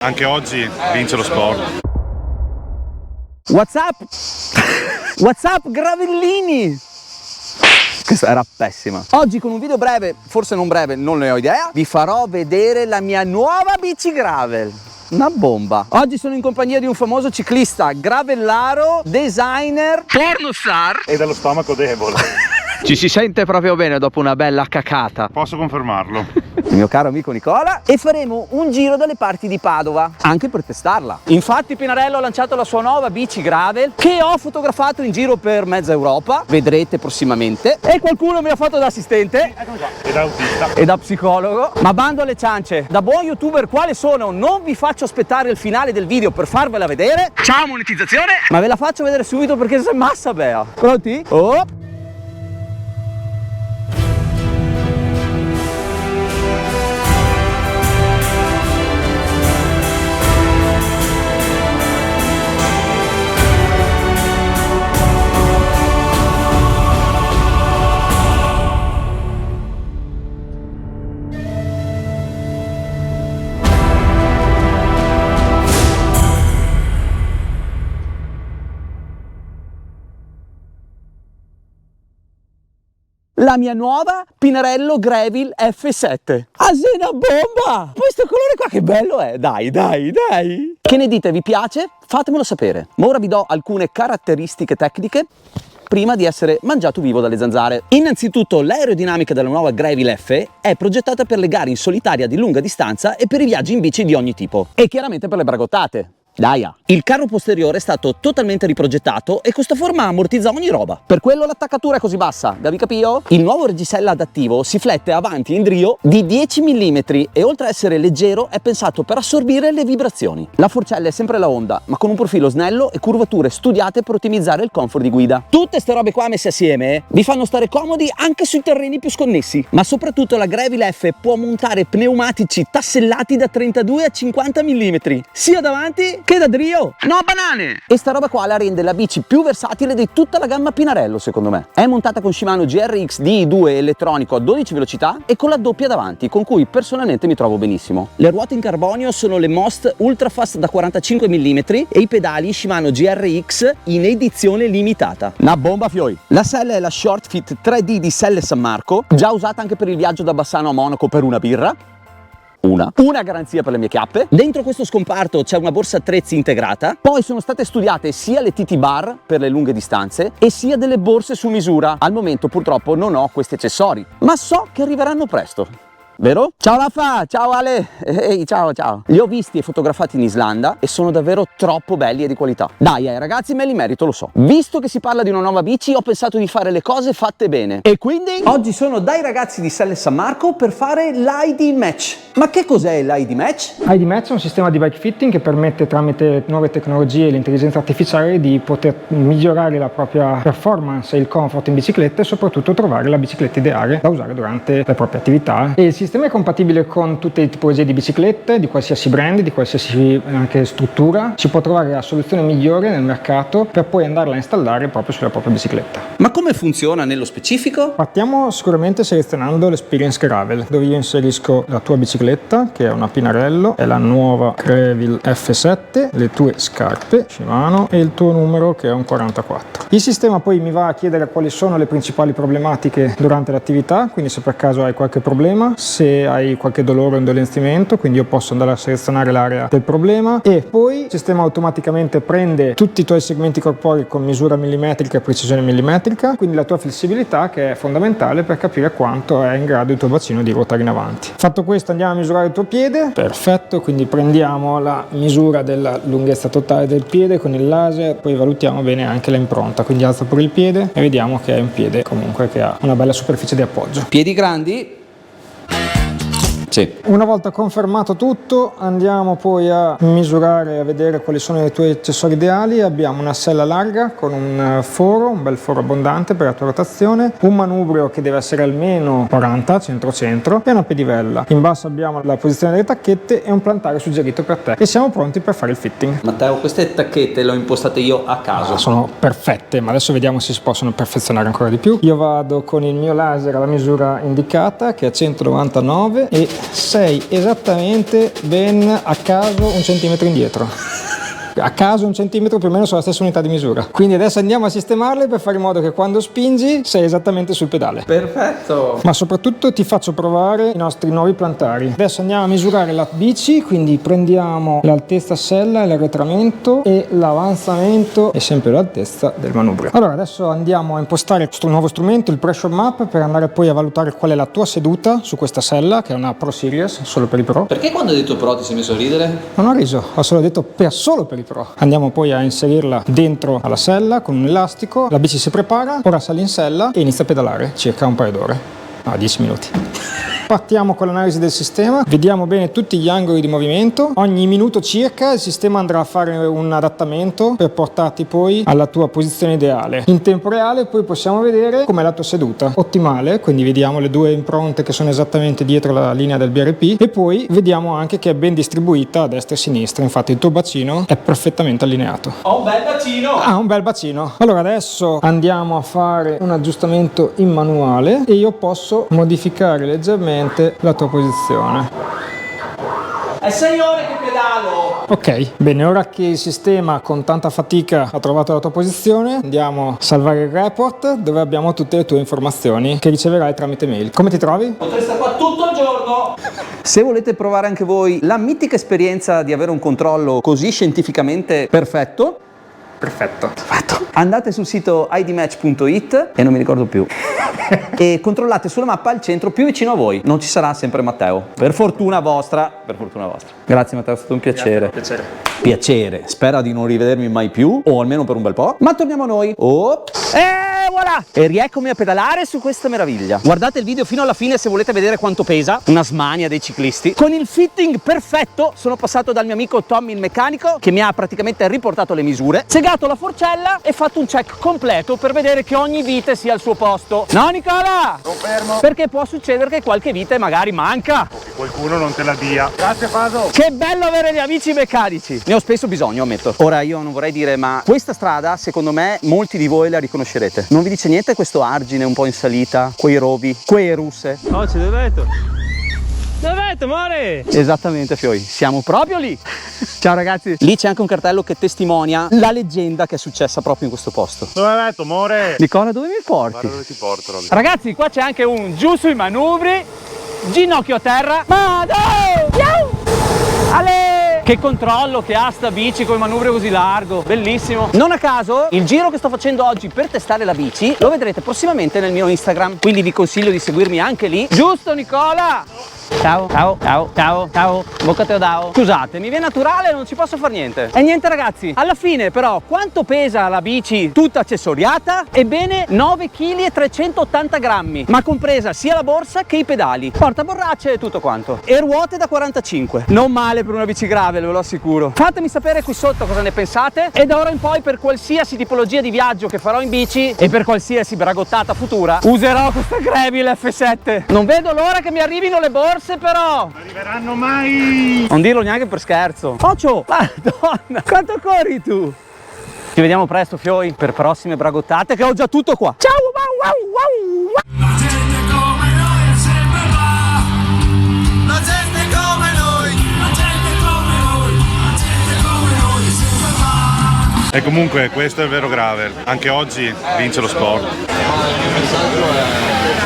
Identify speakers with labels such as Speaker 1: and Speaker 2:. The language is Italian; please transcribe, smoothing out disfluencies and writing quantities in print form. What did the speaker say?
Speaker 1: Anche oggi vince lo sport.
Speaker 2: What's up? What's up, Gravellini? Questa era pessima. Oggi con un video breve, forse non breve, non ne ho idea, vi farò vedere la mia nuova bici gravel. Una bomba. Oggi sono in compagnia di un famoso ciclista, gravellaro, designer, pornostar
Speaker 1: E dallo stomaco debole.
Speaker 2: Ci si sente proprio bene dopo una bella cacata.
Speaker 1: Posso confermarlo.
Speaker 2: Il mio caro amico Nicola, e faremo un giro dalle parti di Padova, anche per testarla. Infatti Pinarello ha lanciato la sua nuova bici gravel che ho fotografato in giro per mezza Europa, vedrete prossimamente, e qualcuno mi ha fatto da assistente
Speaker 1: E da autista.
Speaker 2: e da psicologo. Ma bando alle ciance, da buon youtuber quale sono, non vi faccio aspettare il finale del video per farvela vedere. Ciao monetizzazione! Ma ve la faccio vedere subito perché sei massa bea. Pronti? Oh! La mia nuova Pinarello Gravel F7. Asena bomba! Poi sto colore qua che bello è! Dai, dai, dai! Che ne dite? Vi piace? Fatemelo sapere. Ma ora vi do alcune caratteristiche tecniche prima di essere mangiato vivo dalle zanzare. Innanzitutto l'aerodinamica della nuova Gravel F è progettata per le gare in solitaria di lunga distanza e per i viaggi in bici di ogni tipo. E chiaramente per le bragottate. Daia. Il carro posteriore è stato totalmente riprogettato e questa forma ammortizza ogni roba. Per quello l'attaccatura è così bassa, da vi capito? Il nuovo reggisella adattivo si flette avanti in drio di 10 mm e oltre a essere leggero è pensato per assorbire le vibrazioni. La forcella è sempre la Honda, ma con un profilo snello e curvature studiate per ottimizzare il comfort di guida. Tutte ste robe qua messe assieme vi fanno stare comodi anche sui terreni più sconnessi, ma soprattutto la Gravel F può montare pneumatici tassellati da 32 a 50 mm, sia davanti che da drio. No banane! E sta roba qua la rende la bici più versatile di tutta la gamma Pinarello, secondo me. È montata con Shimano GRX Di2 elettronico a 12 velocità e con la doppia davanti, con cui personalmente mi trovo benissimo. Le ruote in carbonio sono le Most Ultrafast da 45 mm e i pedali Shimano GRX in edizione limitata. Una bomba fioi! La sella è la Short Fit 3D di Selle San Marco, già usata anche per il viaggio da Bassano a Monaco per una birra. Una garanzia per le mie chiappe. Dentro questo scomparto c'è una borsa attrezzi integrata, poi sono state studiate sia le TT bar per le lunghe distanze e sia delle borse su misura. Al momento purtroppo non ho questi accessori, ma so che arriveranno presto. Vero? Ciao Raffa, ciao Ale, ehi, ciao ciao. Li ho visti e fotografati in Islanda e sono davvero troppo belli e di qualità. Dai ragazzi, me li merito, lo so. Visto che si parla di una nuova bici, ho pensato di fare le cose fatte bene. E quindi oggi sono dai ragazzi di Selle San Marco per fare l'ID Match. Ma che cos'è l'ID Match?
Speaker 3: ID Match è un sistema di bike fitting che permette tramite nuove tecnologie e l'intelligenza artificiale di poter migliorare la propria performance e il comfort in bicicletta e soprattutto trovare la bicicletta ideale da usare durante le proprie attività. E il sistema è compatibile con tutte le tipologie di biciclette, di qualsiasi brand, di qualsiasi anche struttura. Si può trovare la soluzione migliore nel mercato per poi andarla a installare proprio sulla propria bicicletta.
Speaker 2: Ma come funziona nello specifico?
Speaker 3: Partiamo sicuramente selezionando l'Experience Gravel, dove io inserisco la tua bicicletta, che è una Pinarello, è la nuova Gravel F7, le tue scarpe Shimano e il tuo numero che è un 44. Il sistema poi mi va a chiedere quali sono le principali problematiche durante l'attività, quindi se per caso hai qualche problema, se hai qualche dolore o indolenzimento, quindi io posso andare a selezionare l'area del problema e poi il sistema automaticamente prende tutti i tuoi segmenti corporei con misura millimetrica e precisione millimetrica, quindi la tua flessibilità che è fondamentale per capire quanto è in grado il tuo bacino di ruotare in avanti. Fatto questo andiamo a misurare il tuo piede, perfetto, quindi prendiamo la misura della lunghezza totale del piede con il laser, poi valutiamo bene anche l'impronta, quindi alzo pure il piede e vediamo che è un piede comunque che ha una bella superficie di appoggio.
Speaker 2: Piedi grandi? Sì.
Speaker 3: Una volta confermato tutto andiamo poi a misurare e a vedere quali sono i tuoi accessori ideali. Abbiamo una sella larga con un foro, un bel foro abbondante per la tua rotazione, un manubrio che deve essere almeno 40 centro-centro e una pedivella. In basso abbiamo la posizione delle tacchette e un plantare suggerito per te e siamo pronti per fare il fitting.
Speaker 2: Matteo, queste tacchette le ho impostate io a caso.
Speaker 3: Sono perfette, ma adesso vediamo se si possono perfezionare ancora di più. Io vado con il mio laser alla misura indicata che è 199 e sei esattamente ben a caso 1 centimetro indietro. A caso 1 centimetro più o meno sulla stessa unità di misura. Quindi adesso andiamo a sistemarle per fare in modo che quando spingi sei esattamente sul pedale.
Speaker 2: Perfetto.
Speaker 3: Ma soprattutto ti faccio provare i nostri nuovi plantari. Adesso andiamo a misurare la bici, quindi prendiamo l'altezza sella, l'arretramento e l'avanzamento e sempre l'altezza del manubrio. Allora adesso andiamo a impostare questo nuovo strumento, il Pressure Map, per andare poi a valutare qual è la tua seduta su questa sella, che è una Pro Series, solo per i pro.
Speaker 2: Perché quando hai detto pro ti sei messo a ridere?
Speaker 3: Non ho riso, ho solo detto solo per i pro. Andiamo poi a inserirla dentro alla sella con un elastico, la bici si prepara, ora sali in sella e inizia a pedalare circa un paio d'ore, 10 minuti. Partiamo con l'analisi del sistema, vediamo bene tutti gli angoli di movimento. Ogni minuto circa il sistema andrà a fare un adattamento per portarti poi alla tua posizione ideale. In tempo reale poi possiamo vedere com'è la tua seduta ottimale, quindi vediamo le due impronte che sono esattamente dietro la linea del BRP e poi vediamo anche che è ben distribuita a destra e a sinistra, infatti il tuo bacino è perfettamente allineato.
Speaker 2: Ho un bel bacino!
Speaker 3: Ah, un bel bacino. Allora adesso andiamo a fare un aggiustamento in manuale e io posso modificare leggermente la tua posizione.
Speaker 2: È 6 ore che pedalo!
Speaker 3: Ok, bene, ora che il sistema con tanta fatica ha trovato la tua posizione, andiamo a salvare il report dove abbiamo tutte le tue informazioni che riceverai tramite mail. Come ti trovi?
Speaker 2: Potrei stare qua tutto il giorno! Se volete provare anche voi la mitica esperienza di avere un controllo così scientificamente perfetto,
Speaker 3: Perfetto.
Speaker 2: andate sul sito idmatch.it e non mi ricordo più e controllate sulla mappa il centro più vicino a voi. Non ci sarà sempre Matteo, per fortuna vostra. Grazie Matteo, è stato un piacere. Piacere, spera di non rivedermi mai più o almeno per un bel po', ma torniamo a noi. Voilà! E rieccomi a pedalare su questa meraviglia. Guardate il video fino alla fine se volete vedere quanto pesa una smania dei ciclisti. Con il fitting perfetto sono passato dal mio amico Tommy il meccanico, che mi ha praticamente riportato le misure, segato la forcella e fatto un check completo per vedere che ogni vite sia al suo posto. No Nicola?
Speaker 1: Confermo.
Speaker 2: Perché può succedere che qualche vite magari manca.
Speaker 1: O che qualcuno non te la dia. Grazie Faso.
Speaker 2: Che bello avere gli amici meccanici. Ne ho spesso bisogno, ammetto. Ora io non vorrei dire, ma questa strada secondo me molti di voi la riconoscerete. Non vi dice niente questo argine un po' in salita, quei rovi, quei russe?
Speaker 4: Oh, ci dovete? Dovete, amore?
Speaker 2: Esattamente Fioi, siamo proprio lì. Ciao ragazzi. Lì c'è anche un cartello che testimonia la leggenda che è successa proprio in questo posto.
Speaker 1: Dove hai letto, amore?
Speaker 2: Nicola, dove mi porti?
Speaker 1: Guarda dove ti porto, Robby.
Speaker 2: Ragazzi, qua c'è anche un giù sui manubri, ginocchio a terra. Vado! Ale! Che controllo che ha sta bici con il manubrio così largo, bellissimo. Non a caso il giro che sto facendo oggi per testare la bici lo vedrete prossimamente nel mio Instagram, quindi vi consiglio di seguirmi anche lì. Giusto Nicola? Ciao, ciao, ciao, ciao, ciao, boccate o dao. Scusate, mi viene naturale, non ci posso fare niente. E niente ragazzi, alla fine però quanto pesa la bici tutta accessoriata? Ebbene 9 kg e 380 grammi, ma compresa sia la borsa che i pedali, porta borracce e tutto quanto. E ruote da 45. Non male per una bici gravel, ve lo assicuro. Fatemi sapere qui sotto cosa ne pensate e da ora in poi per qualsiasi tipologia di viaggio che farò in bici e per qualsiasi bragottata futura userò questa Gravel F7. Non vedo l'ora che mi arrivino le borse però.
Speaker 1: Non arriveranno mai.
Speaker 2: Non dirlo neanche per scherzo. Ocio, madonna, quanto corri tu? Ci vediamo presto Fioi per prossime bragottate che ho già tutto qua. Ciao, wow, wow, wow.
Speaker 5: La gente come noi è sempre là. La gente come noi. La gente come noi. La gente come noi è sempre là.
Speaker 1: E comunque questo è il vero gravel. Anche oggi vince lo sport.